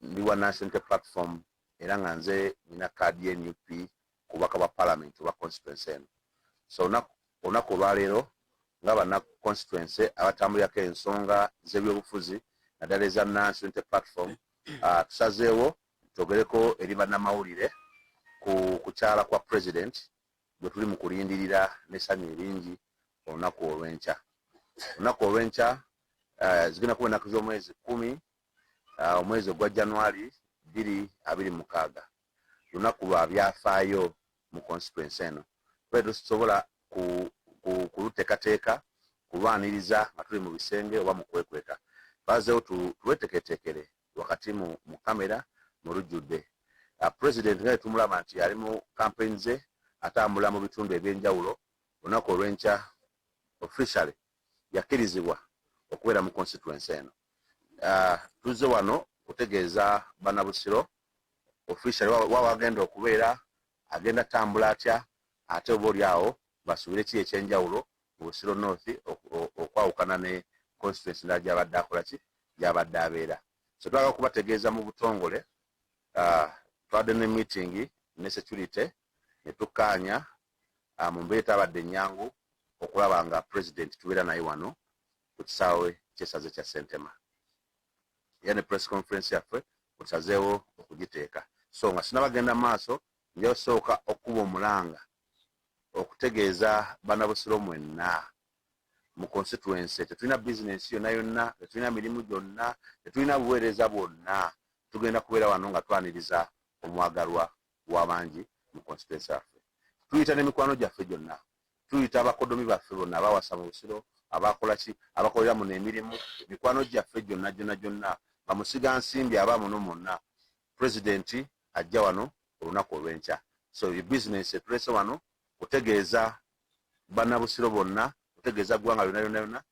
ndi wa national platform era nga nze nina kaadi y'NUP kubaka ba parliament wa constituency eno. So olunaku olwaleero nga bana constituency abatambulirako ensonga z'ebyobufuzi naddala eza national platform tusazeewo twogereko eri bannamawulire ku kukyala kwa president bwe tuli mu kulindirira n'essanyu eringi olunaku olw'enkya. Olunaku olw'enkya zigenda kuba ennaku z'omwezi 10 omwezi ogwa January 2026. Lunaku lwa byafaayo mu constituency eno. Twe tusobola kuluteekateeka kulwaniriza nga tuli mu bisenge oba mu kwekweka. Bazeewo tulweteketekere wakati mu kamera mu lujjudde. President nga tumulaba nti ali mu campaign ze atambula mu bitundu ebyenjawulo. Lunaku olw'enkya officially yakkirizibwa okubeera mu constituency eno. Tuzze wano kutegeeza bannabusiro officially wawa agenda okubeera agenda tambula atya ate oba oli awo basuubire ki ekyenjawulo mu Busiro North okwawukana ne constituency ndala gy'abadde akola ki gy'abadde abeera. So twagala kubategeeza mu butongole twadde ne meeting ne security ne tukkaanya mu mbeera etabadde nnyangu okulaba nga president tubeera naye wano ku kisaawe ky'essaza kya Ssentema. Era ne press conference yaffe tusazeewo okugiteeka. So nga sinabagenda maaso nja osooka okuba omulanga okutegeeza bannabusiro mwenna mu constituency tetulina business yonna yonna, tetulina mirimu gyonna, tetulina buweereza bwonna. Tugenda kubeera wano nga twaniriza omwagalwa w'abangi mu constituency yaffe. Tuyita n'emikwano gyaffe gyonna, tuyita abakodomi baffe bonna abawasa mu Busiro, abakola ki, abakolera muno emirimu, mikwano gyaffe gyonna bamusiga nsimbi aba muno mwonna. President ajja wano olunaku olw'enkya. So business etulese wano kutegeeza bannabusiro bonna, kutegeeza ggwanga lyonna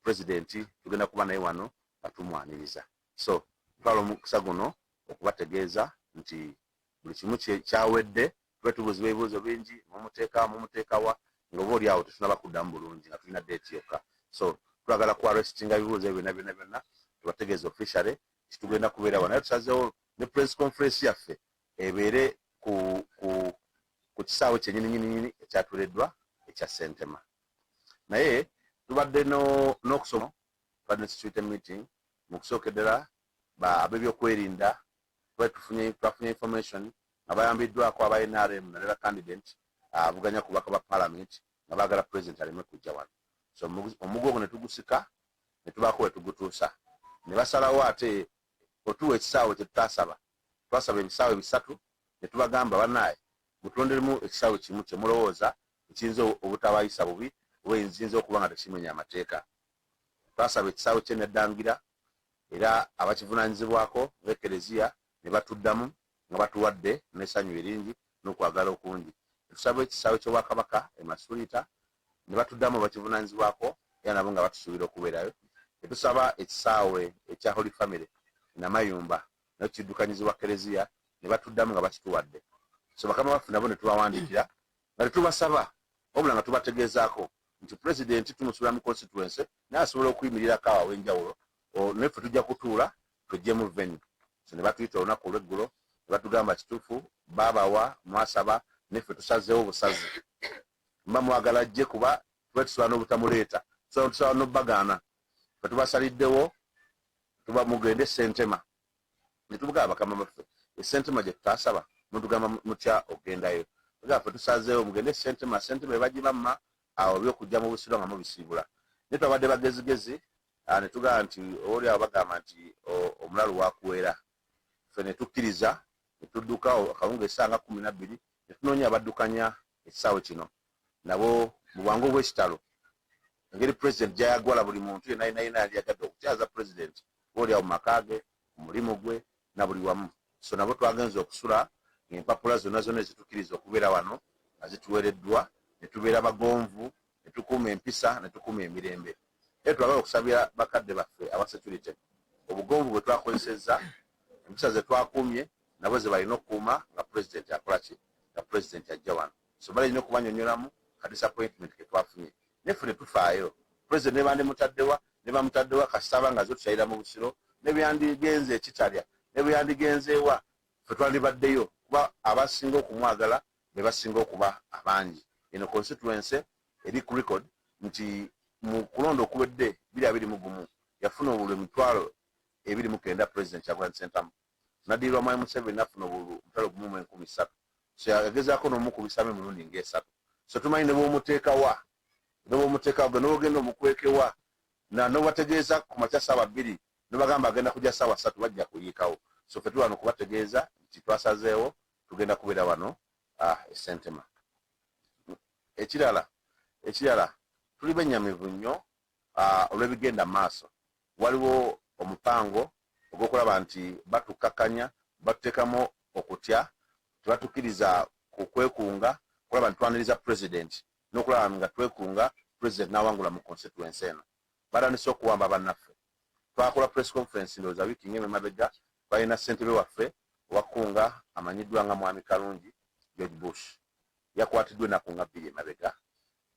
president tugenda kuba naye wano nga tumwaniriza. So twala omukisa guno okubategeeza nti buli kimu kyawedde. Tube tubuuzibwa ebibuuzo bingi, mumuteekawa nga oba oli awo tetunaba kuddamu bulungi nga tulina date yokka. So twagala ku arrestinga ebibuuzo ebyo byonna tubategeeza officially kitugenda kubeera wano. Naye tusazeewo ne press conference yaffe ebeere ku kisaawe kyennyini ekyatuleddwa ekya Ssentema. Naye tubadde n'okusoma, tubadde ne security meeting mu kusookedera ab'ebyokwerinda. Twafunye information nga bayambiddwako aba NRM naddala candidate avuganya ku baka ba parliament nga baagala president aleme kujja wano. So omugo ogwo ne tugusika ne tubaako we tugutuusa. Ne basalawo ate otuwa ekisaawe kye tutasaba. Twasaba ebisaawe 3 ne tubagamba bannaaye mutonderemu ekisaawe kimu kye mulowooza ekiyinza obutabayisa bubi oba ekiyinza okuba nga tekimenya amateeka. Twasaba ekisaawe kye neddangira era abakivunaanyizibwako ng'ekereziya ne batuddamu nga batuwadde n'essanyu eringi n'okwagala okungi. Tusaba ekisaawe ky'Obwakabaka e Masulita ne batuddamu abakivunaanyizibwako era nabo nga batusuubira okubeerayo. Tusaba ekisaawe ekya Holy Family Namayumba nakyo kiddukanyizibwa kereziya ne batuddamu nga bakituwadde. So bakama baffe nabo ne tubawandiikira nga tetubasaba wabula nga tubategeezaako nti president tumusuubira mu constituency naye asobola okuyimirirako awo aw'enjawulo neffe tujja kutuula tujje mu venue. So ne batuyita olunaku olw'eggulo ne batugamba kituufu baabawa mwasaba neffe tusazeewo busazi. Mba mwagala ajje kuba tuba tusobola n'obutamuleeta, tusobola n'obbagaana. Fe tubasaliddewo tuba mugende Ssentema. Ne tubugamba bakama baffe Ssentema gye tutasaba mutugamba mutya ogendayo. Tugamba fe tusazeewo mugende Ssentema ebagibamma awo by'okujja mu Busiro nga mubisiibula. Ne twabadde bagezigezi ne tugamba nti oli awo bagamba nti omulalu wakuweera. Fe ne tukkiriza ne tudduka akawunga essanga 12 ne tunoonya abaddukanya ekisaawe kino. Nabo mu bwangu obw'ekitalo engeri president gyayagwala buli muntu yenna yali yagadde okukyaza president oli awo mu maka ge, mu mulimu gwe na buli wamu. So nabo twagenza okusula ng'empapula zonna ezitukkiriza okubeera wano nga zituweereddwa ne tubeera bagonvu ne tukuuma empisa ne tukuuma emirembe. Era twagala okusabira bakadde baffe aba security obugonvu bwe twakozesezza, empisa ze twakuumye nabo ze balina okukuuma nga president akola ki, nga president ajja wano. So balina okubanyonyolamu ka disappointment ke twafunye. Neffe ne tufaayo president ne bandimutaddewa ne bamutaddewa kasitaba nga zo tukyalira mu Busiro ne byandigenze ekitalya ne bwe yandigenzeewa ffe twandibaddeyo kuba abasinga okumwagala be basinga okuba abangi. Eno constituency eri ku record nti mu kulonda okuwedde 2021 yafuna obululu 29,000 President Kyagulanyi Ssentamu. Nadiirwa Mwai Museveni nafuna obululu 1,300. So yagezaako n'omukubisa emirundi ng'esatu. So tumanyi ne bw'omuteekawa n'ogenda omukwekewa n'obategeeza ku makya ssaawa 2 n'obagamba agenda kujja ssaawa 3 bajja kuyiikawo. So ffe tuli wano kubategeeza nti twasazeewo tugenda kubeera wano e Sentema. Ekirala tuli bennyamivu nnyo olw'ebigenda maaso. Waliwo omupango ogw'okulaba nti batukakkanya batuteekamu okutya tebatukkiriza ku kwekunga kulaba nti twaniriza president n'okulaba nga twekunga president n'awangula mu constituency eno. Batandise okuwamba bannaffe. Twakola press conference ndowooza wiiki ng'emu emabega twalina ssentebe waffe owakunga amanyiddwa nga Mwami Kalungi George Bush. Yakwatiddwa ennaku nga 2 emabega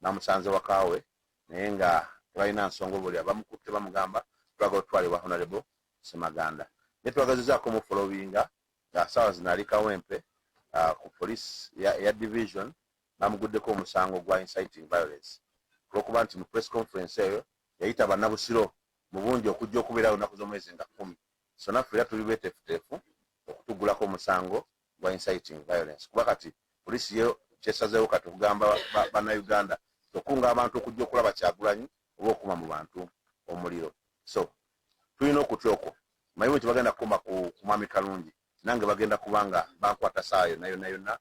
namusanze wakaawe naye nga tebalina nsonga buli abamukutte bamugamba twagala otwalibwa Honorable Semaganda. Ne twagazizaako mu followinga ssaawa zino ali Kawempe ku police ya division bamuguddeko omusango gwa inciting violence olwokuba nti mu press conference eyo yayita bannabusiro mu bungi okujja okubeerawo ennaku z'omwezi nga 10. So naffe era tuli beeteefuteefu okutugulako omusango gwa inciting violence kuba kati poliisi yo kyesazeewo kati okugamba bannayuganda okunga abantu okujja okulaba Kyagulanyi oba okuma mu bantu omuliro. So tulina okutya okwo mayimu nti bagenda kukuma ku Mwami Kalungi nange bagenda kubanga bankwata saa yonna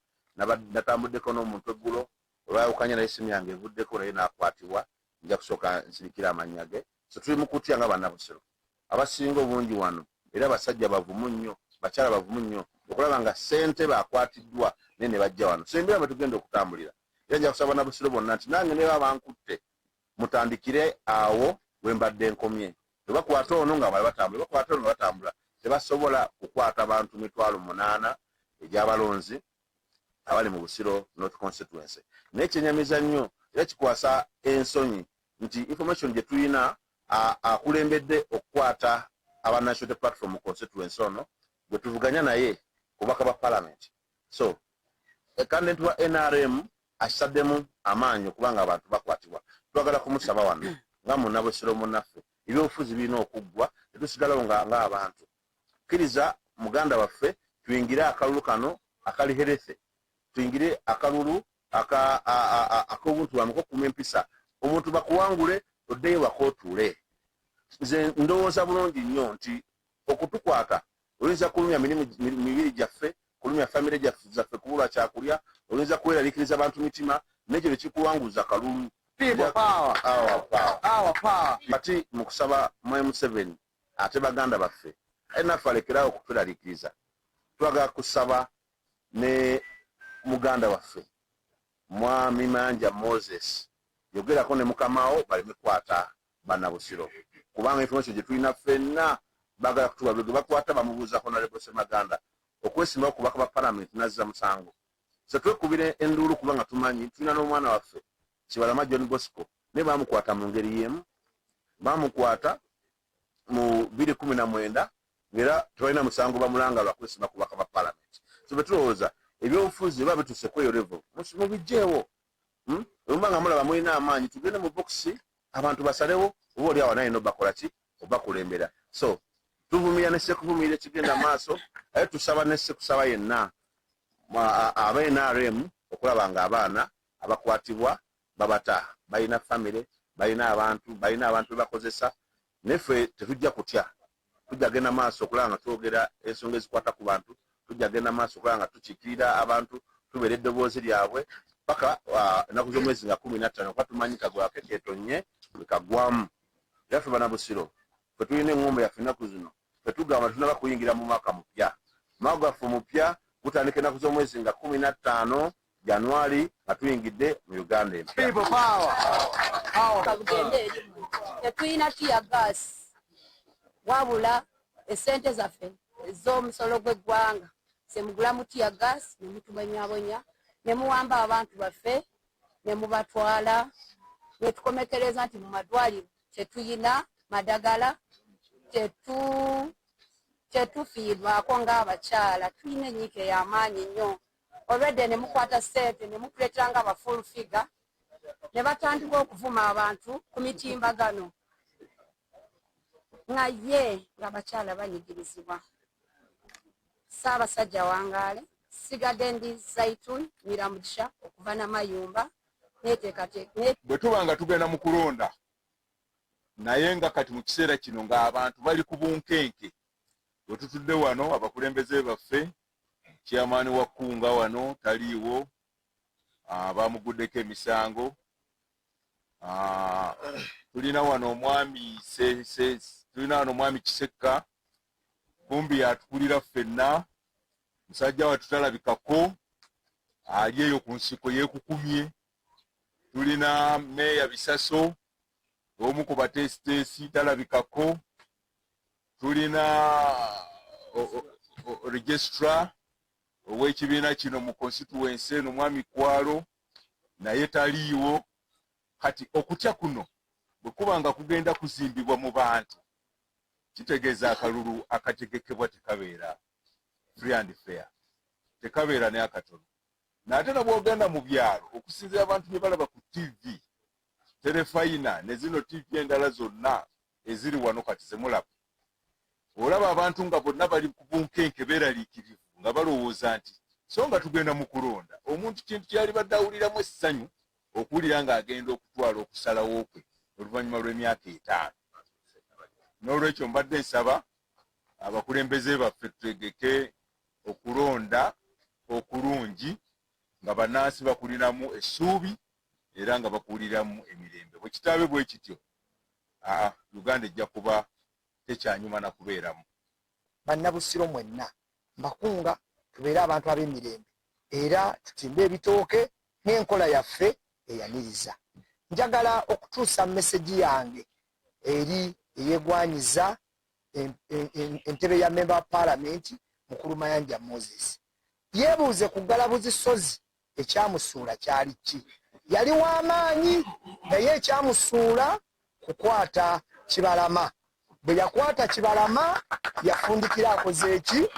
natambuddeko n'omuntu eggulo olwayawukanya naye simu yange evuddeko naye naakwatibwa nja kusooka nsirikira amannya ge. So tuli mu kutya nga bannabusiro abasinga obungi wano era abasajja bavumu nnyo bakyala bavumu nnyo okulaba nga ssente baakwatiddwa naye ne bajja wano. So embeera bwe tugenda okutambulira era nja kusaba bannabusiro bonna nti nange ne baba bankutte mutandikire awo we mbadde nkomye. Tebakwata ono nga batambula tebasobola kukwata abantu 8,000 egy'abalonzi abali mu Busiro North Constituency. Naye kyenyamiza nnyo era kikwasa ensonyi nti information gye tulina akulembedde okukwata aba National Platform Constituency ono gwe tuvuganya naye kubaka ba Parliament. So candidate wa NRM asaddemu amaanyi okubanga abantu bakwatibwa. Twagala kumusaba wano nga munnabusiro munnaffe ebyobufuzi birina okuggwa tetusigalawo nga abantu. Kkiriza muganda waffe tuyingire akalulu kano akali herethe, tuyingire akalulu ak'obuntu bwamu okukuma empisa omuntu bakuwangule oddeyo wakootuule. Nze ndowooza bulungi nnyo nti okutukwata oyinza kulumya mibiri gyaffe kulumya famire zaffe kubulwa kyakulya oyinza kweraliikiriza abantu mitima nekyo tekikuwanguza kalulu. Kati mu kusaba Mwai Museveni ate baganda baffe naffe alekerawo okutweraliikiriza twagala kusaba ne muganda waffe Mwami Manja Moses yogerako ne mukamawo balemekwata bannabusiro kubanga information gye tulina ffenna bagala kutuwa bwe bakwata bamubuuza Honorable Semaganda okwesimba okubaka ba Parliament nazza musango. So twekubire enduulu kubanga tumanyi tulina n'omwana waffe Kibalama John Bosco ne bamukwata mu ngeri yemu bamukwata mu 2019 ngera tulina musango bamulanga lwa kwesima kubaka ba Parliament. So betulowooza ebyobufuzi baba bituse kweyo level mubijjeewo nga mulaba mulina amaanyi tugende mu boxi abantu basalewo oba oli awo naye nobakola ki obakulembera. So tuvumira nesse kuvumira ekigenda maaso aye tusaba nesse kusaba yenna aba NRM okulaba nga abaana abakwatibwa babata balina famire balina abantu bakozesa neffe tetujja kutya tujja genda maaso okulaba nga twogera ensonga ezikwata ku bantu tujja genda maaso okulaba nga tukiikirira abantu tubeera eddoboozi lyabwe paka ennaku z'omwezi nga 15 kuba tumanyi kagwake keetonye kagwamu. Yaffe bannabusiro ffe tulina eŋŋombo yaffe ennaku zino fetugamba tunaba kuyingira mu mwaka mupya. Mwaka gwaffe mupya gutandika ennaku z'omwezi nga 15 January nga tuyingidde mu Uganda empya. Tetulina tiya gaasi wabula essente zaffe ez'omusolo gw'eggwanga semugulamu tiya gaasi ne mutubonyabonya ne muwamba abantu baffe ne mubatwala ne tukomekereza nti mu madwaliro tetuyina madagala kyetufiirwako ng'abakyala tulina ennyika ey'amaanyi nnyo olwedde ne mukwata ssente ne mutuleetera nga baful figure ne batandika okuvuma abantu ku mitimbagano nga ye ng'abakyala banyigirizibwa. Ssaabasajja Wangaale, sigadde ndi Zaitun Miramugisha okuva Namayumba neeteekateeka. Bwe tuba nga tugenda mu kulonda naye nga kati mu kiseera kino ng'abantu bali ku bunkenke, bwe tutudde wano abakulembeze baffe, chairman wa Kkunga wano taliiwo, bamuguddeko emisango, tulina wano omwami Kisekka kumbi yatukulira ffenna, musajja watu talabikako, ali eyo ku nsiko yeekukumye. Tulina Meeya Bisaso omu ku bateesiteesi talabikako. Tulina registrar ow'ekibiina kino mu constituency eno Mwami Kwalo naye taliiwo. Kati okutya kuno bwe kuba nga kugenda kuzimbibwa mu bantu kitegeeza akalulu akategekebwa tekabeera free and fair, tekabeera ne akatono. N'ate na bw'ogenda mu byalo okusinzira abantu bye balaba ku TV, Terefayina ne zino TV endala zonna eziri wano kati zemulaba, olaba abantu nga bonna bali ku bunkenke beeraliikirivu nga balowooza nti so nga tugenda mu kulonda omuntu kintu kyali badde awuliramu essanyu okuwulira ng'agenda okutwala okusalawo kwe oluvannyuma lw'emyaka 5. N'olwekyo mbadde nsaba abakulembeze baffe tutegeke okulonda okulungi nga bannansi bakuliramu essuubi era nga bakuliramu emirembe. Bwe kitaabe bwe kityo Uganda ejja kuba tekyanyuma na kubeeramu. Bannabusiro mwenna mbakunga tubeere abantu ab'emirembe era tutimbe ebitooke n'enkola yaffe eyaniriza. Njagala okutuusa meseji yange eri eyegwanyiza entebe ya member of parliament Mukulu Mayanja Moses. Yeebuuze ku Galabuzi Sozi ekyamusuula kyali ki? Yali w'amaanyi naye ekyamusuula kukwata Kibalama. Bwe yakwata Kibalama yafundikira akoze eki?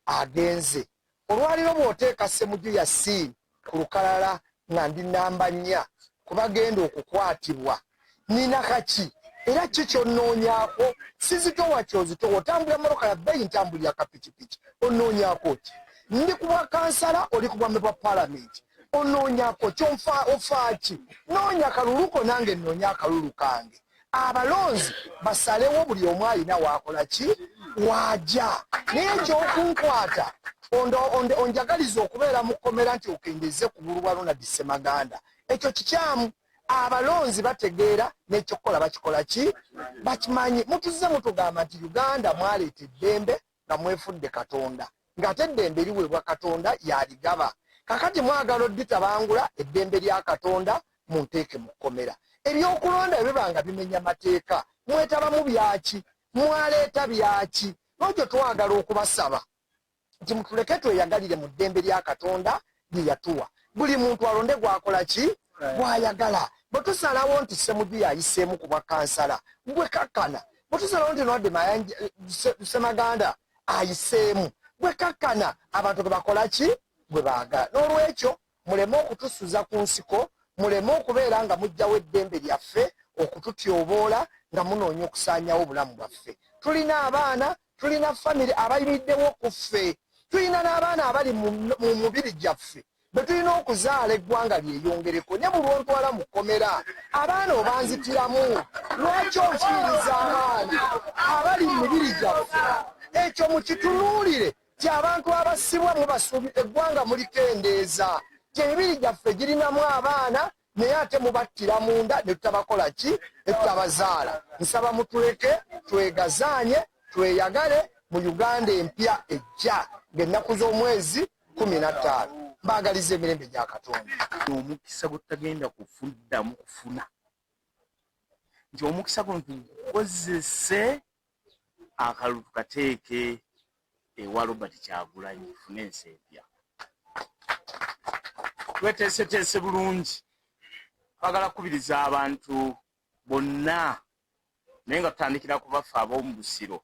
Agenze. Olwaliro bw'oteeka Ssemujju Yasiini ku lukalala nga ndi namba 4 kubagenda okukwatibwa nina kaki era kikyonnoonyaako sizitowa kyozitowa otambula motoka ya bbeeyi ntambulira kapikipiki onnoonyaako ki? Ndi ku bwa kansala oli ku bwa member of parliament onnoonyaako ofaaki? Noonya akaluluko nange nnoonya akalulu kange. Abalonzi basalewo buli omu alina waakola ki waajja naye gy'okunkwata onjagaliza okubeera mu kkomera nti okendeze ku bulwa Ronald Ssemaganda. Ekyo kikyamu. Abalonzi bategeera n'ekyokukola bakikola ki? Bakimanyi. Mutuze mutugamba nti Uganda mwaleeta eddembe nga mwefudde Katonda, ng'ate eddembe liweebwa Katonda yaligaba. Kakati mwagala odditabangula eddembe lya Katonda munteeke mu kkomera. Ebyokulonda ebibanga bimenya mateeka mwetabamu byaki? Mwaleeta byaki? N'okyo twagala okubasaba nti mutuleke tweyagalire mu ddembe lya Katonda lye yatuwa. Buli muntu alonde gwakola ki? Bw'ayagala. Bwe tusalawo nti Ssemujju yayiseemu ku bwa kansala gwe kakkana. Bwe tusalawo nti Ronald Ssemaganda ayiseemu gwe kakkana. Abantu gwe bakola ki? Gwe baagala. N'olwekyo muleme okutusuza ku nsiko, muleme okubeera nga mujjawo eddembe lyaffe okututyoboola nga munoonya okusaanyawo obulamu bwaffe. Tulina abaana, tulina famire abayimiriddewo ku ffe, tulina n'abaana abali mu mubiri gyaffe be tulina okuzaala eggwanga lyeyongereko. Ne buli ontwala mu kkomera abaana obanzitiramu. Lwaki onfiiriza abaana abali mu mibiri gyaffe? Ekyo mukitunuulire ti abantu abasibwa mubasuubi eggwanga mulikendeeza ti emibiri gyaffe girinamu abaana naye ate mubattira munda ne tutabakola ki? Ne tutabazaala. Nsaba mutuleke twegazaanye tweyagale mu Uganda empya ejja ng'ennaku z'omwezi 15. Mbaagaliza emirembe gya Katonda. Omukisa gwe tutagenda kuddamu kufuna nti omukisa guno tukozese akalulu tukateeke ewa Robert Kyagulanyi tufune ensi empya. Tweteeseteese bulungi. Twagala kukubiriza abantu bonna naye nga tutandikira ku baffe ab'omu Busiro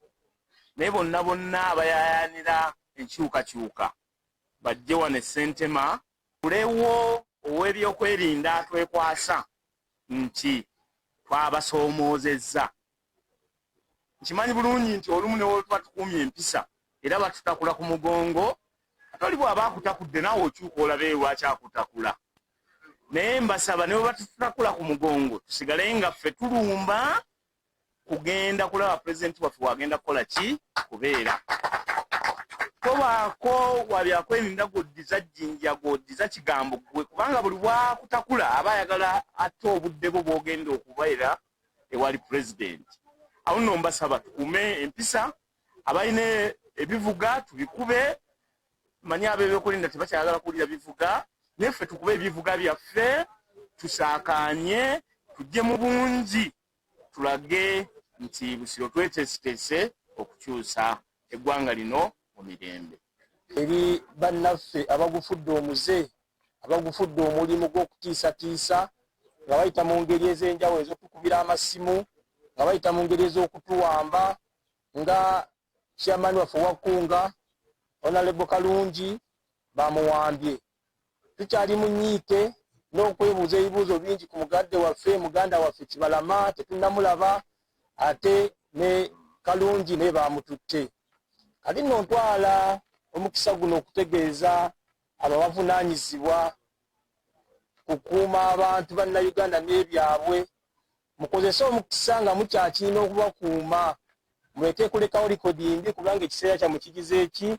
naye bonna abayayanira enkyukakyuka bajje wano e Ssentema tulewo ow'ebyokwerinda twekwasa nti twabasoomozezza. Nkimanyi bulungi nti olumu ne tuba tukumye empisa era batutakula ku mugongo, atoli bw'aba akutakudde naawe okyuka olabe lwaki akutakula. Naye mbasaba ne bwe batutakula ku mugongo tusigale nga ffe tulumba kugenda kulaba pulezidenti waffe wagenda kukola ki kubeera. Tobaako wabyakwerinda goddiza jjinja goddiza kigambo gwe, kubanga buli bwakutakula aba ayagala ate obudde bwo bw'ogenda okubeera ewali pulezidenti. Awo nno mbasaba tukume empisa, abalina ebivuga tubikube, manyi ab'ebyokwerinda tebakyayagala kuwulira bivuga, neffe tukube ebivuga byaffe tusaakaanye tujje mu bungi tulage nti Busiro tweteeseteese okukyusa eggwanga lino mu mirembe. Eri bannaffe abagufudde omuze, abagufudde omulimu gw'okutiisatiisa nga bayita mu ngeri ez'enjawulo ez'okutukubira amasimu, nga bayita mu ngeri ez'okutuwamba, nga chairman waffe Wakunga Honorable Kalungi bamuwambye. Tukyali mu nnyiike n'okwebuuza ebibuuzo bingi ku muganda waffe Kibalama tetunnamulaba, ate ne Kalungi naye bamututte. Kati nno ntwala omukisa guno okutegeeza abavunaanyizibwa kukuuma abantu bannayuganda n'ebyabwe, mukozese omukisa nga mukyakirina okubakuuma, muleke kulekawo likodi mbi kubanga ekiseera kyammwe kigize eki,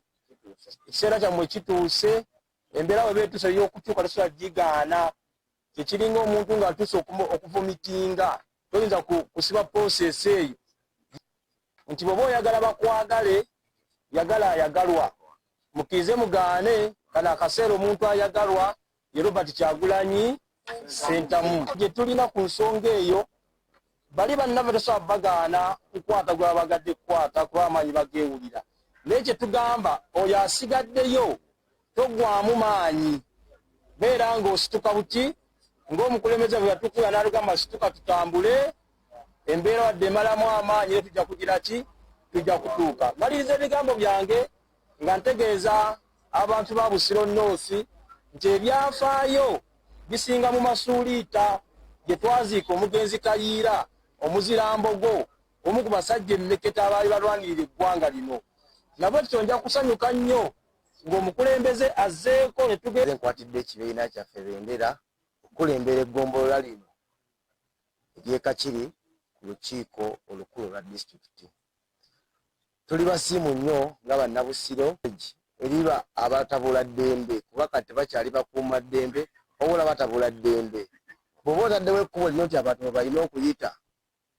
ekiseera kyammwe kituuse, embeera we beetuuse ey'okukyuka tosobola gigaana. Kyekiringa omuntu ng'atuuse okuvumitinga, toyinza kusiba prosesi eyo nti bw'oba oyagala bakwagale, yagala ayagalwa. Mukirize mugaane, kano akaseera omuntu ayagalwa ye Robert Kyagulanyi Ssentamu. Gye tulina ku nsonga eyo, bali bannaffe tosobola bagaana kukwata gwe babagadde kukwata kuba amaanyi bageewulira. Naye kye tugamba oyo asigaddeyo togwamu maanyi, beera ng'osituka buti ng'omukulembeze bwe yatukuya n'alugamba situka tutambule, embeera wadde emalamu amaanyi ne tujja kugira ki, tujja kutuuka. Maliriza ebigambo byange nga ntegeeza abantu ba Busiro North nti ebyafaayo bisinga mu masuuliita gye twaziika omugenzi Kayiira Omuzirambogo, omu ku basajja emmeketa abaali balwanirira eggwanga lino. Nabwe tutonja kusanyuka nnyo ng'omukulembeze azzeeko ne tugenda nkwatidde ekibiina kyaffe Bendera okulembera eggombolola lino ery'e Kakiri ku lukiiko olukulu lwa disitulikiti. Tuli basiimu nnyo nga bannabusiro eriba abatabula ddembe, kuba kati tebakyali bakuuma ddembe, wabula batabula ddembe. Bw'oba otaddewo ekkubo lino nti abantu balina okuyita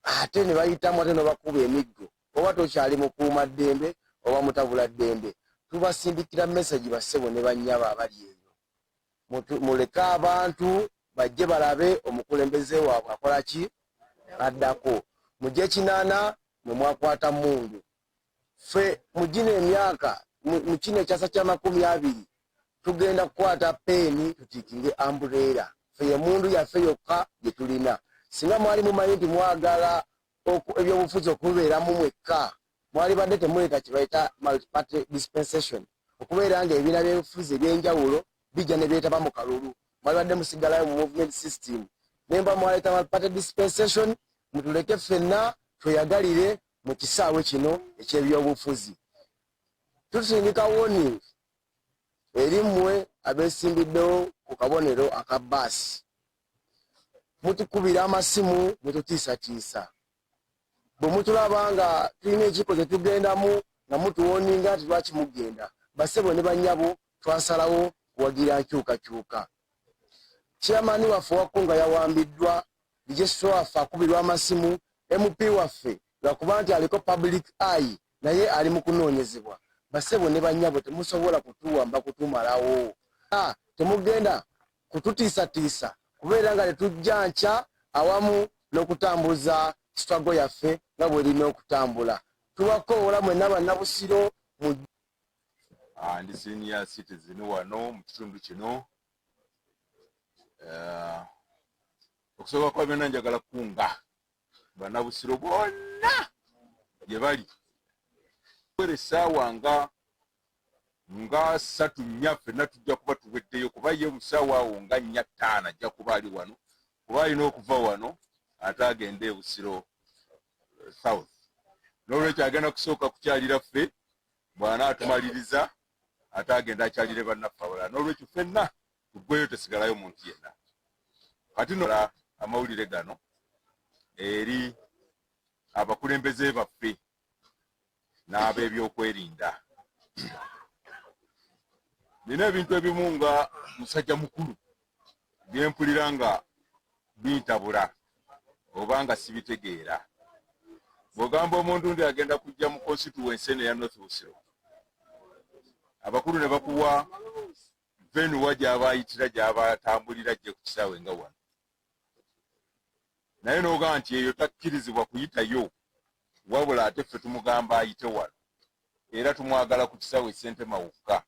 ate ne bayitamu ate n'obakuba emiggo, oba tokyali mukuuma ddembe oba mutabula ddembe. Tubasindikira message bassebo ne bannyabo abali eyo. Muleke abantu bajje balabe omukulembeze waabwe akola ki addako. Mujje kinaana mwe mwakwata mundu. Ffe mu gino emyaka mu kino ekyasa kya 20 tugenda kukwata peeni tutiikinge ambuleera. Ffe ye mundu yaffe yokka gye tulina. Singa mwali mumanyi nti mwagala ebyobufuzi okubeeramu mwekka, mwali badde temuleka kye bayita multi-party dispensation, okubeera nga ebibiina by'ebifuzi eby'enjawulo bijja ne byetaba mu kalulu. Mwali badde musigalayo mu movement system. Nemba mwaleeta multi-party dispensation, mutuleke ffenna tweyagalire mu kisaawe kino eky'ebyobufuzi. Tusindika warning eri mmwe abeesimbiddewo ku kabonero aka bbaasi. Mutukubira amasimu mututiisatiisa. Bwe mutulaba nga tulina ekiko kye tugendamu nga mutuwoninga nti lwaki mugenda, bassebo ne bannyabo twasalawo kuwagira nkyukakyuka. Chairman waffe Wakunga yawambiddwa, Digesito waffe akubirwa amasimu, MP waffe lwakuba nti aliko public eye naye ali mu kunoonyezebwa. Bassebo ne bannyabo temusobola kutuwamba kutumalawo. Temugenda kututiisatiisa kubeera nga tetujja nkya awamu n'okutambuza struggle yaffe nga bw'erina okutambula. Tubakoola mwenna bannabusiro ndi senior citizen wano mu kitundu kino. Okusooka kwa byonna njagala kunga bannabusiro bonna gye bali kwere sawa nga 3 ffenna tujja kuba tuweddeyo kuba ye musaawa awo nga 4-5 ajja kuba ali wano kuba alina okuva wano ate agende e Busiro South. N'olwekyo agenda kusooka kukyalira ffe bwana atumaliriza ate agenda akyalire bannaffe abalala. N'olwekyo ffenna tuggweyo tesigalayo muntu yenna. Kati nola amawulire gano eri abakulembeze baffe n'ab'ebyokwerinda. Nina ebintu ebimu nga musajja mukulu byempulira nga bintabula oba nga sibitegeera. Bw'ogamba omuntu ndi agenda kujja mu constituency eno ya North Busiro, abakulu ne bakuwa venuwa gy'aba ayitira gy'aba atambulira gye ku kisaawe nga wano, naye n'ogamba nti eyo takkirizibwa kuyitayo, wabula ate ffe tumugamba ayite wano era tumwagala ku kisaawe Ssentema wokka.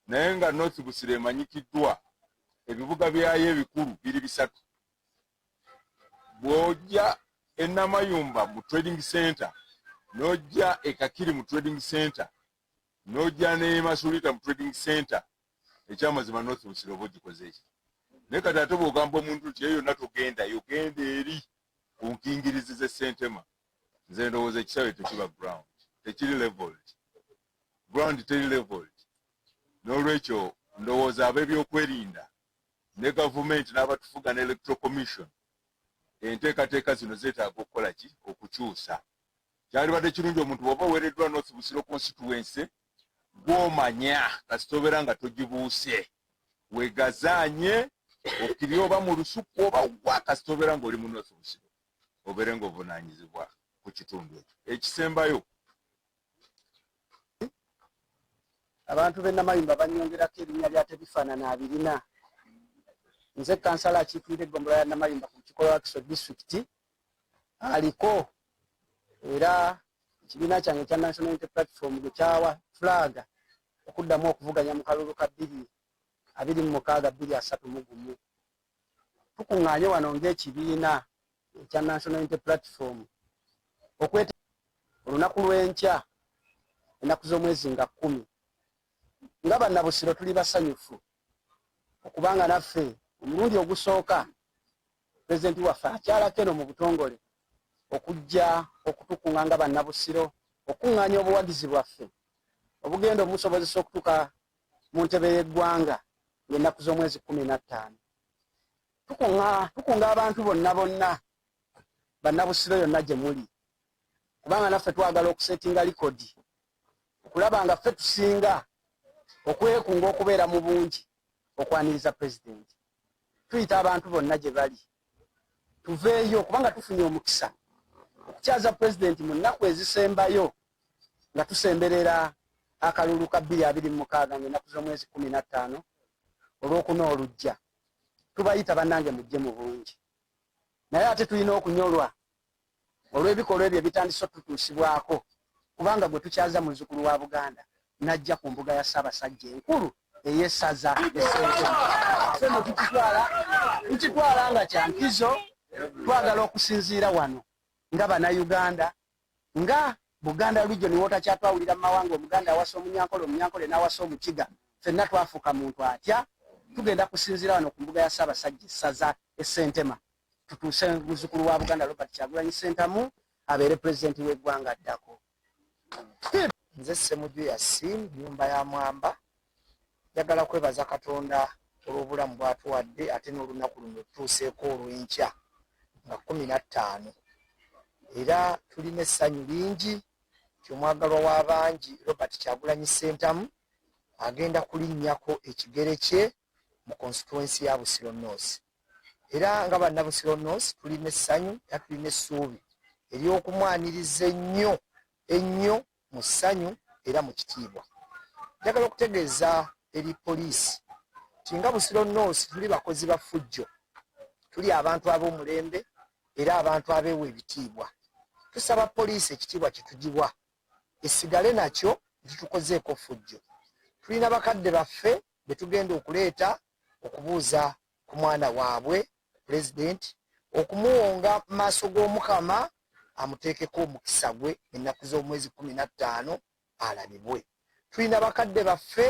Naye nga North Busiro emanyikiddwa ebibuga byayo ebikulu biri 3. Bw'ojja e Namayumba mu trading center, n'ojja e Kakiri mu trading center, n'ojja ne Masulita mu trading center, ekyamazima North Busiro oba ogikoze eki. Naye kati ate bw'ogamba omuntu nti eyo yonna togenda, yogenda eri ku nkingirizi ze Ssentema, nze ndowooza ekisaawe tekiba ground, tekiri leveled. Ground teri leveled. N'olwekyo ndowooza ab'ebyokwerinda ne gavumenti n'abatufuga ne Electoral Commission enteekateeka zino zeetaaga okukola ki? Okukyusa. Kyalibadde kirungi omuntu bw'oba weereddwa North Busiro constituency gw'omanya kasita obeera nga togibuuse, weegazaanye okkirire oba mu lusuku oba wa kasita obeera ng'oli mu North Busiro, obeere ng'ovunaanyizibwa ku kitundu ekyo. Ekisembayo abantu b'e Namayumba banyongerako erinnya lya Tebifaanana 24. Nze kansala akiikirira eggombolola ya Namayumba ku Kikola Wakiso District aliko, era ekibiina kyange ekya National Unity Platform gwe kyawa flag okuddamu okuvuganya mu kalulu ka 2026-2031. Tukuŋŋaanye wano ng'ekibiina ekya National Unity Platform okweta olunaku lw'enkya ennaku z'omwezi nga 10 nga bannabusiro tuli basanyufu okubanga naffe omulundi ogusooka pulezidenti waffe akyalako eno mu butongole okujja okutukuŋŋa nga bannabusiro, okuŋŋaanya obuwagizi bwaffe obugenda omusobozesa okutuuka mu ntebe y'eggwanga ng'ennaku z'omwezi 15. Tukunga abantu bonna bannabusiro yonna gye muli, kubanga naffe twagala okusetinga likodi okulaba nga ffe tusinga okwekunga okubeera mu bungi okwaniriza pulezidenti. Tuyita abantu bonna gye bali tuveeyo kubanga tufunye omukisa okukyaza pulezidenti mu nnaku ezisembayo nga tusemberera akalulu ka 2026 ng'ennaku z'omwezi 15 olw'okuna olujja. Tubayita bannange mujje mu bungi, naye ate tulina okunyolwa olw'ebikolwa ebyo ebitandise okututuusibwako, kubanga gwe tukyaza muzzukulu wa Buganda najja ku mbuga ya Ssaabasajja enkulu ey'essaza Ssentema. Tukitwala nga kyankizo, twagala okusinziira wano nga bannayuganda, nga Buganda Region wootakyatwawulira mu mawanga, Omuganda awasa Omunyankole, Omunyankole n'awasa Omukiga, ffenna twafuuka muntu atya. Tugenda kusinziira wano ku mbuga ya Ssaabasajja essaza Ssentema, tutuuse muzzukulu wa Buganda Robert Kyagulanyi Ssentamu abeere pulezidenti w'eggwanga addako. Nze Ssemujju Yassin, nnyumba ya Mwamba, njagala kwebaza Katonda olw'obulamu bw'atuwadde ate n'olunaku luno tutuuseeko olw'enkya nga 15, era tulina essanyu lingi nti omwagalwa w'abangi Robert Kyagulanyi Ssentamu agenda kulinnyako ekigere kye mu constituency ya Busiro North. Era nga bannabusiro North tulina essanyu era tulina essuubi ery'okumwaniriza ennyo mu ssanyu era mu kitiibwa. Njagala okutegeeza eri poliisi nti nga Busiro North tuli bakozi ba ffujjo, tuli abantu ab'omulembe era abantu abeewa ebitiibwa. Tusaba poliisi ekitiibwa kitugibwa esigale nakyo gitukozeeko ffujjo. Tulina bakadde baffe be tugenda okuleeta okubuuza ku mwana waabwe pulezidenti, okumuwonga mu maaso g'Omukama amuteekeko omukisa gwe ennaku z'omwezi 15 alabibwe. Tulina bakadde baffe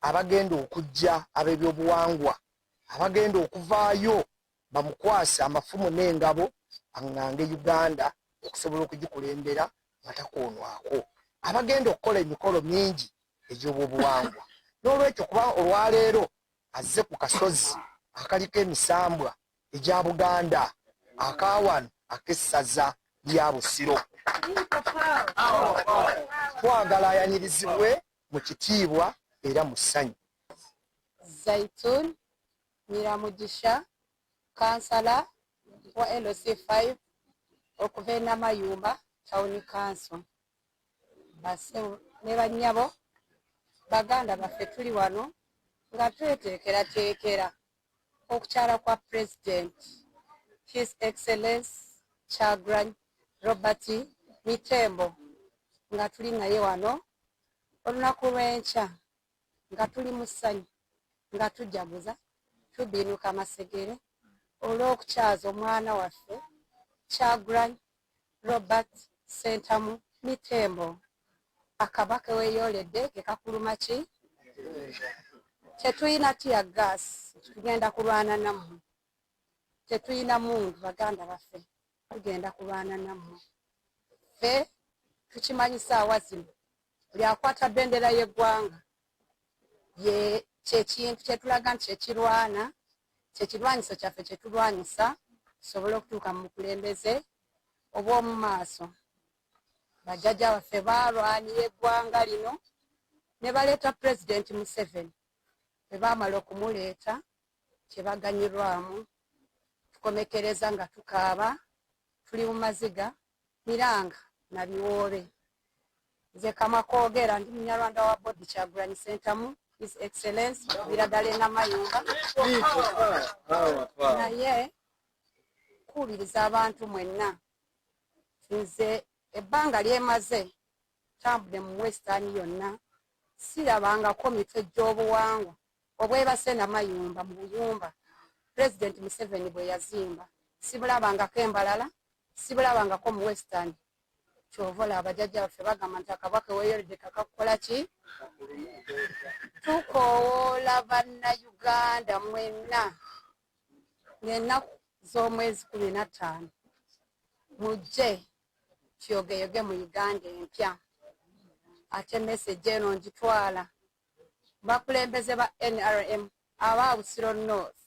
abagenda okujja ab'ebyobuwangwa abagenda okuvaayo bamukwasa amafumu n'engabo aŋŋange Uganda okusobola okugikulembera batakoonwako, abagenda okukola emikolo mingi egy'obwobuwangwa. N'olwekyo kuba olwaleero azze ku kasozi akaliko emisambwa egya Buganda akawano ak'essaza lya Busiro, twagala ayanyirizibwe mu kitiibwa era mu ssanyu. Zaitun Nyiramugisha, kansala wa LC5 okuva e Namayumba Town Council. Basewo ne bannyabo baganda baffe tuli wano nga tweteekerateekera okukyala kwa President His Excellence Kyagulanyi Robert Mitembo nga tuli naye wano olunaku lw'enkya nga tuli mu ssanyu nga tujaguza tubiinuka amasegere olw'okukyaza omwana waffe Kyagulanyi Robert Sentamu Mitembo. Akabaka weeyoledde ke kakuluma ki? Tetuyina tiya gas tugenda kulwana nammwe, tetuyina mundu baganda baffe tugenda kulwana nammwe. Ffe tukimanyi saawa zino buli akwata bendera y'eggwanga ye kyekintu kyetulaga nti kyekirwana, kyekirwanyiso kyaffe kyetulwanyisa tusobole okutuuka mu bukulembeze obw'omu maaso. Bajjajja baffe baalwanira eggwanga lino ne baleeta President Museveni. Bwe baamala okumuleeta kyebaganyirwamu tukomekereza nga tukaaba tuli mu maziga Miranga na Biwoobe. Nze Kamakoogera ndi Munyarwanda wa Bodi Kyagulanyi Sentamu His Excellence Biradala e Namayumba. Naye kuubiriza abantu mwenna nze ebbanga lyemaze tambudde mu Western yonna sirabangako mitwe gy'obuwangwa obwebase Namayumba mu buyumba President Museveni bwe yazimba, sibulabangako Embalala, sibulabangako mu Western. Kyova olaba abajjajja baffe bagamba nti akabaka weeyoledde kakakukola ki? Tukoowoola bannayuganda mwenna ng'ennaku z'omwezi 15 mujje kyogeyoge mu Uganda empya. Ate message eno ngitwala bakulembeze ba NRM aba Busiro North,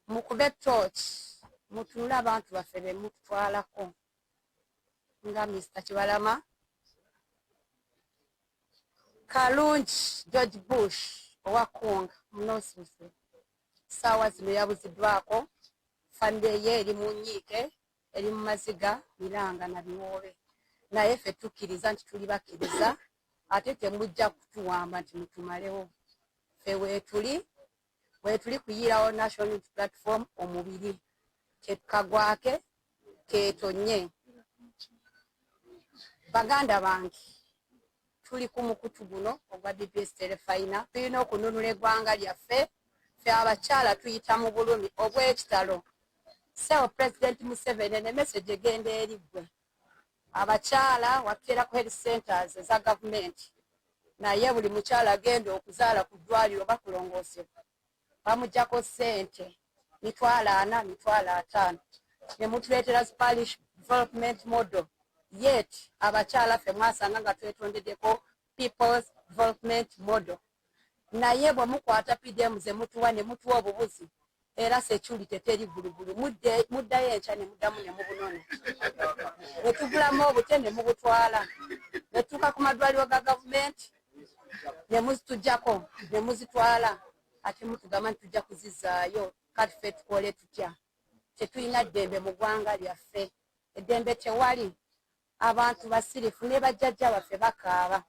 mukube torch mutunule abantu baffe be mututwalako nga Mr. Kibalama Kalungi George Bush owa Konga mu North Busiro. Saawa zino yabuziddwako fande ye eri mu Nyiike eri mu maziga Miranga na Biwoobe. Naye ffe tukkiriza nti tuli bakkiriza ate temujja kutuwamba nti mutumalewo. Ffe weetuli kuyiirawo National Unity Platform omubiri kekagwake keetonye. Baganda bange tuli ku mukutu guno ogwa DPS Terefayina, tulina okununula eggwanga lyaffe. Ffe abakyala tuyita mu bulumi obw'ekitalo. Sewo President Museveni ne message egenda eri ggwe abakyala wakeera ku health centers eza gavumenti, naye buli mukyala agenda okuzaala ku ddwaliro bakulongoosebwa bamuggyako ssente mitwalo 4, mitwalo 5 ne mutuleetera parish development model. Yet abakyala ffe mwasanga nga twetondeddeko people's development model. Naye bwe mukwata PDM ze mutuwa ne mutuwa obubuzi era security teri gulugulu, muddayo enkya ne muddamu ne mubunona. Ne tugulamu obute ne mubutwala. Ne tuuka ku madwaliro ga gavumenti ne muzituggyako ne muzitwala. Ate mutugamba nti tujja kuzizaayo. Kati ffe tukole tutya? Tetulina ddembe mu ggwanga lyaffe. Eddembe tewali. Abantu basirifu ne bajjajja baffe bakaaba.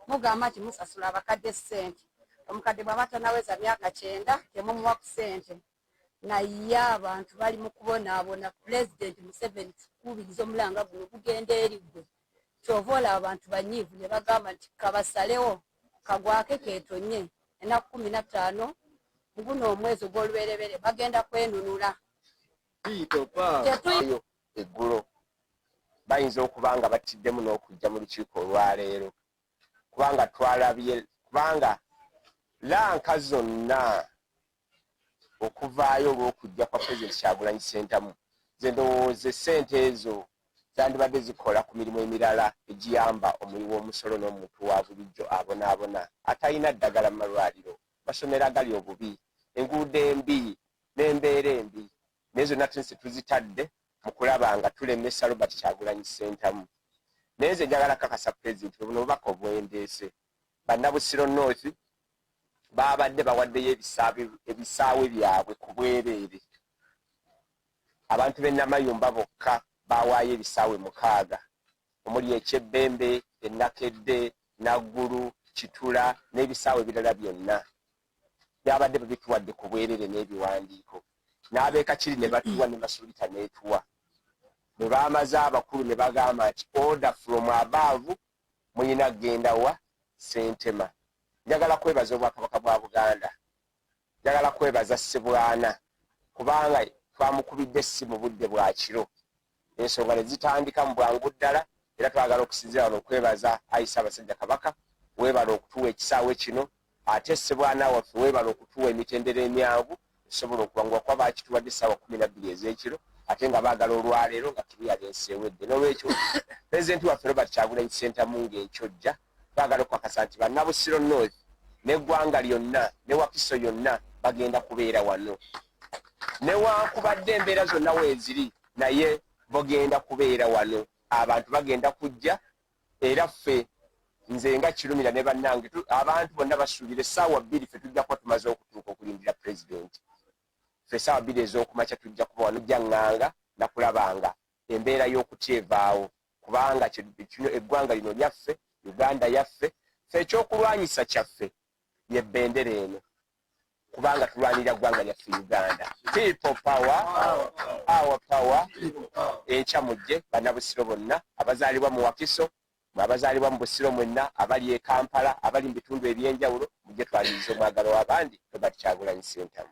Mugamba nti musasula abakadde ssente. Omukadde bw'aba tanaweza myaka 9 temumuwa ku ssente. Naye abantu bali mu kubonaabona. President Museveni tukubiriza omulanga guno gugenda eri ggwe. Kyova olaba abantu banyiivu ne bagamba nti kabasalewo kagwake keetonye ennaku 15 guno omwezi ogw'olubereberye bagenda kwenunula. Eggulo bayinza okuba nga batiddemu n'okujja mu lukiiko olwaleero kubanga twalabye kubanga lanka zonna okuvaayo olw'okujja kwa Pulezidenti Kyagulanyi Ssentamu ze ndowooza ssente ezo zandibadde zikola ku mirimu emirala egiyamba omuli w'omusolo n'omuntu wa bulijjo abonaabona atalina ddagala mu malwaliro masomero agali obubi enguudo embi n'embeera embi naye zonna tuzitadde mu kulaba nga tulemesa Robert Kyagulanyi Ssentamu naye nze njagala kakasa Pulezidenti buno obubaka obwendeese bannabusiro North babadde bawaddeyo ebisaawe byabwe ku bwereere abantu b'e Namayumba bokka bawaayo ebisaawe 6 omuli Ekyebembe, Enakedde, Naggulu, Kitula n'ebisaawe ebirala byonna byabadde babituwadde ku bwereere n'ebiwandiiko n'abeekakiri ne batuwa ne Masulita n'etuwa bwe baamaze abakulu ne bagamba nti order from above muyina kgenda wa Ssentema. Njagala kwebaza Obwakabaka bwa Buganda, njagala kwebaza Ssebwana kubanga twamukubidde essimu budde bwa kiro ensonga ne zitandika mu bwangu ddala era twagala okusinzira wano okwebaza Aisha Basajja Kabaka weebala okutuwa ekisaawe kino ate Ssebwana waffe weebala okutuwa emitendera emyangu okusobola okubanguwa kuba baakituwadde essaawa 12 ez'ekiro ate nga baagala olwaleero nga tubiyala ensi ewedde n'olwekyo Pulezidenti waffe Robert Kyagulanyi Ssentamu ng'ekyojja twagala okukakasa nti bannabusiro North n'eggwanga lyonna ne Wakiso yonna bagenda kubeera wano newankubadde embeera zonna weeziri naye bagenda kubeera wano abantu bagenda kujja era ffe nze nga Kirumira ne bannange abantu bonna basuubira essaawa 2 ffe tujja kuba tumaze okutuuka okulindira Pulezidenti ffe essaawa 2 ez'okumakya tujja kuba wano jjaŋŋanga nakulabanga embeera y'okutya evaawo kubanga kino eggwanga lino lyaffe Uganda yaffe ffe ekyokulwanyisa kyaffe ye bbendera eno kubanga tulwanirira ggwanga lyaffe Uganda. People power, our power. Ekyamujje bannabusiro bonna abazaalibwa mu Wakiso abazaalibwa mu Busiro mwenna abali e Kampala abali mu bitundu ebyenjawulo mujje twaliriza omwagalo w'abandi Robert Kyagulanyi Ssentamu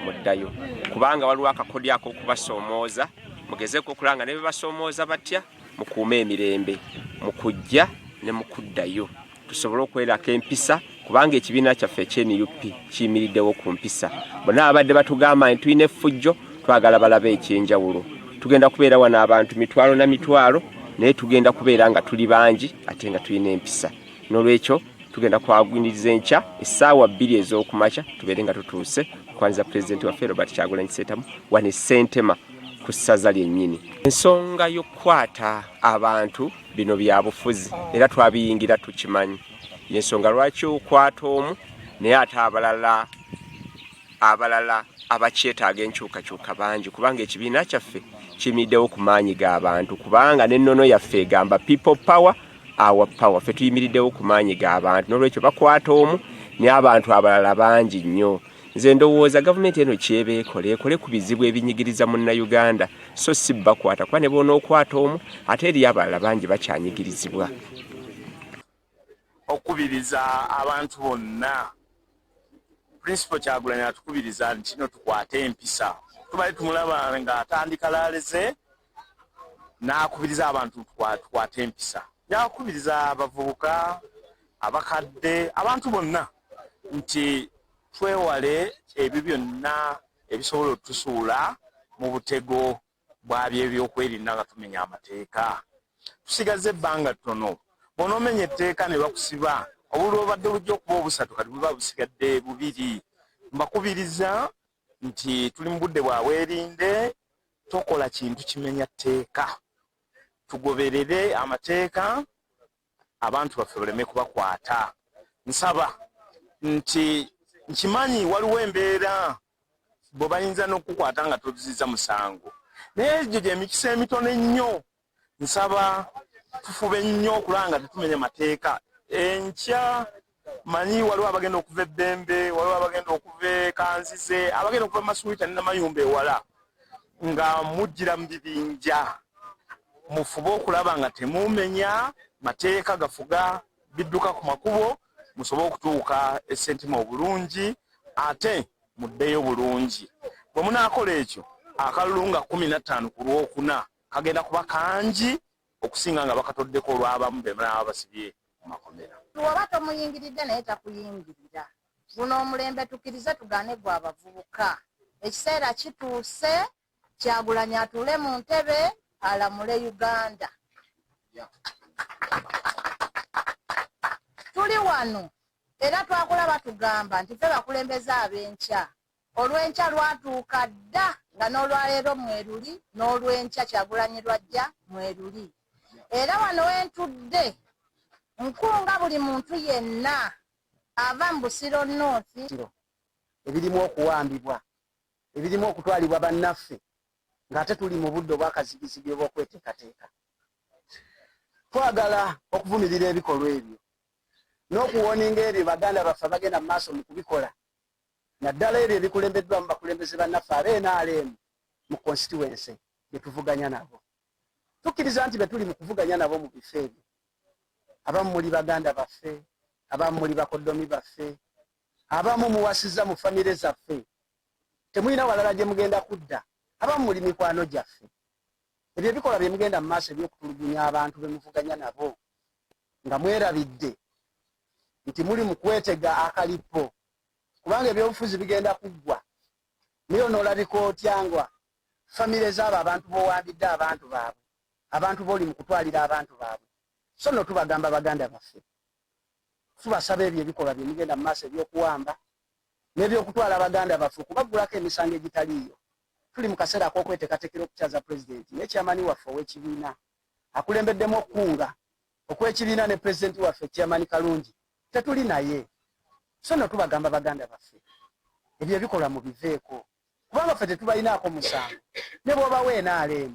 muddayo kubanga waliwo akakodyo ak'okubasoomooza mugezeeko okulanga ne bebasoomooza batya mukuume emirembe mu kujja ne mu kuddayo tusobole okwerako empisa kubanga ekibiina kyaffe ekye-NUP kiyimiriddewo ku mpisa bonna abadde batugamba nti tulina effujjo twagala balabe ekyenjawulo tugenda kubeera wano abantu mitwalo na mitwalo naye tugenda kubeera nga tuli bangi ate nga tulina empisa n'olwekyo tugenda kwagwiniriza enkya essaawa 2 ez'okumakya tubeere nga tutuuse okwaniriza Pulezidenti waffe Robert Kyagulanyi Ssentamu wano e Ssentema ku ssaza lyennyini. Ensonga y'okukwata abantu bino bya bufuzi era twabiyingira tukimanyi yensonga lwaki okwata omu naye ate abalala abakyetaaga enkyukakyuka bangi kubanga ekibiina kyaffe kiyimiriddewo ku maanyi g'abantu kubanga n'ennono yaffe egamba people power our power ffe tuyimiriddewo ku maanyi g'abantu n'olwekyo bakwata omu naye abantu abalala bangi nnyo. Nze ndowooza gavumenti eno ekole ku bizibu ebinyigiriza Munnayuganda so si bakwata kuba ne boona okwata omu ate eriyo abalala bangi bakyanyigirizibwa. Okubiriza abantu bonna Principal Kyagulanyi atukubiriza nti kino tukwate empisa tubali tumulaba nga atandika laleze n'akubiriza abantu tukwate empisa yakubiriza abavubuka abakadde abantu bonna nti twewale ebyo byonna ebisobola otusuula mu butego bwabyo ebyokwerinda nga tumenya amateeka tusigaze ebbanga ttono bw'onomenya etteeka ne bakusiba obululu obadde bujja okuba obusatu kati buba busigadde 2 mbakubiriza nti tuli mu budde bwa bwerinde tokola kintu kimenya tteeka tugoberere amateeka abantu baffe baleme kubakwata nsaba nti nkimanyi waliwo embeera bwe bayinza n'okukwata nga toziza musango naye egyo gy'emikisa emitono ennyo nsaba tufube nnyo okulanga tetumenya mateeka enkya manyi waliwo abagenda okuva ebbembe waliwo abagenda okuva ekanzize abagenda okuva Masulita ne Namayumba ewala nga mujjira mu bibinja mufube okulaba nga temumenya mateeka gafuga bidduka ku makubo musobole okutuuka e Ssentema obulungi ate muddeyo bulungi bwe munaakola ekyo akalulu nga 15 ku Lwokuna kagenda kuba kangi okusinga nga bakatoddeko olw'abamu bemulaba basibye mu makomera. Lwoba tomuyingiridde naye takuyingirira. Guno omulembe tukkirize tugaane gwa abavubuka. Ekiseera kituuse, Kyagulanyi atuule mu ntebe alamule Uganda. Tuli wano era twakulaba tugamba nti ffe bakulembeze ab'enkya. Olw'enkya lwatuuka dda nga n'olwaleero mweruli, n'olw'enkya Kyagulanyi lwajja mweruli. Era wano wentudde nkunga buli muntu yenna ava mu Busiro North ebirimu okuwambibwa, ebirimu okutwalibwa bannaffe ng'ate tuli mu budde obwakazigizigi obw'okweteekateeka. Twagala okuvumirira ebikolwa ebyo n'okuwoninga ebyo baganda baffe bagenda mu maaso mu kubikola, naddala ebyo ebikulembeddwa mu bakulembeze bannaffe ab'NRM mu constituency bye tuvuganya nabo. Tukkiriza nti bwe tuli mu kuvuganya nabo mu bifo ebyo, abamu muli baganda baffe, abamu muli bakoddomi baffe, abamu muwasizza mu famire zaffe, temulina walala gye mugenda kudda, abamu muli mikwano gyaffe. Ebyo ebikolwa bye mugenda mu maaso eby'okutulugunya abantu be muvuganya nabo nga mwerabidde nti muli mu kwetega akalipo, kubanga ebyobufuzi bigenda kuggwa. Naye onoolabika otyangwa famire z'abo abantu b'owambidde abantu baabwe, abantu b'oli mu kutwalira abantu baabwe. So no tubagamba baganda baffe, tubasaba ebyo ebikolwa bye mugenda mu maaso eby'okuwamba n'ebyokutwala baganda baffe okubaggulako emisango egitaliiyo. Tuli mu kaseera ak'okweteekateekera okukyaza pulezidenti ne kyamani waffe ow'ekibiina akulembeddemu okkunga okw'ekibiina ne pulezidenti waffe Kyamani Kalungi tetuli naye. So no tubagamba baganda baffe ebyo ebikolwa mu biveeko, kubanga ffe tetubalinaako musango. Ne bw'obawa NRM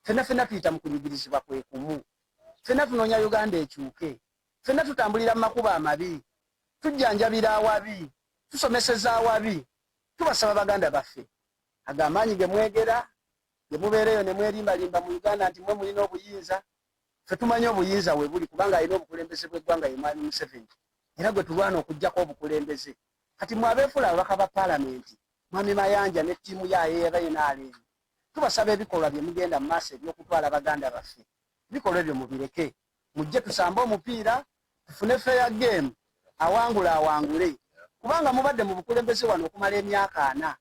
ffenna tuyita mu kunyigirizibwa kwe kumu. Ffenna tunoonya Uganda ekyuke, ffenna tutambulira mu makubo amabi, tujjanjabira awabi, tusomeseza awabi. Tubasaba baganda baffe ag'amaanyi ge mwegera, ge mubeereyo ne mwerimbalimba mu Uganda nti mwe mulina obuyinza. Ffe tumanyi obuyinza we buli, kubanga alina obukulembeze bw'eggwanga ye Mwami Museveni, era gwe tulwana okuggyako obukulembeze. Kati mwe abeefula ababaka ba paalamenti, Mwami Mayanja ne ttiimu yayo NRM, tubasaba ebikolwa bye mugenda mu maaso eby'okutwala baganda baffe, ebikolwa ebyo mubireke, mujje tusambe omupiira, tufune fair game, awangula awangule, kubanga mubadde mu bukulembeze wano okumala emyaka 4.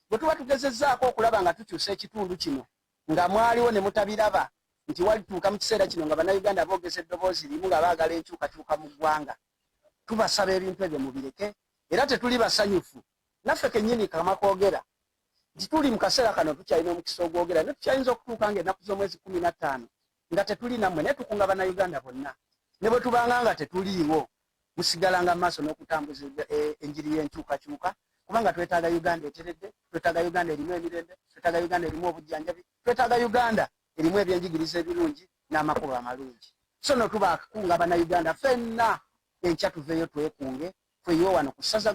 Bwe tuba tugezezzaako okulaba nga tukyusa ekitundu kino nga mwaliwo ne mutabiraba nti walituuka mu kiseera kino nga bannayuganda boogeza eddoboozi limu nga baagala enkyukakyuka mu ggwanga, tubasaba ebintu ebyo mubireke. Era tetuli basanyufu naffe kennyini kamakoogera nti tuli mu kaseera kano tukyalina omukisa ogwogera ne tukyayinza okutuuka ng'ennaku z'omwezi 15 nga tetuli nammwe, naye tukunga bannayuganda bonna. Ne bwe tubanga nga tetuliiwo musigalanga mu maaso n'okutambuza enjiri y'enkyukakyuka, kubanga twetaaga Uganda eteredde, twetaaga Uganda erimu emirembe, twetaaga Uganda erimu obujjanjabi, twetaaga Uganda erimu ebyenjigiriza ebirungi n'amakubo amalungi. So no tubakunga bannayuganda ffenna enkya tuveeyo twekunge, tweyo wano ku ssaza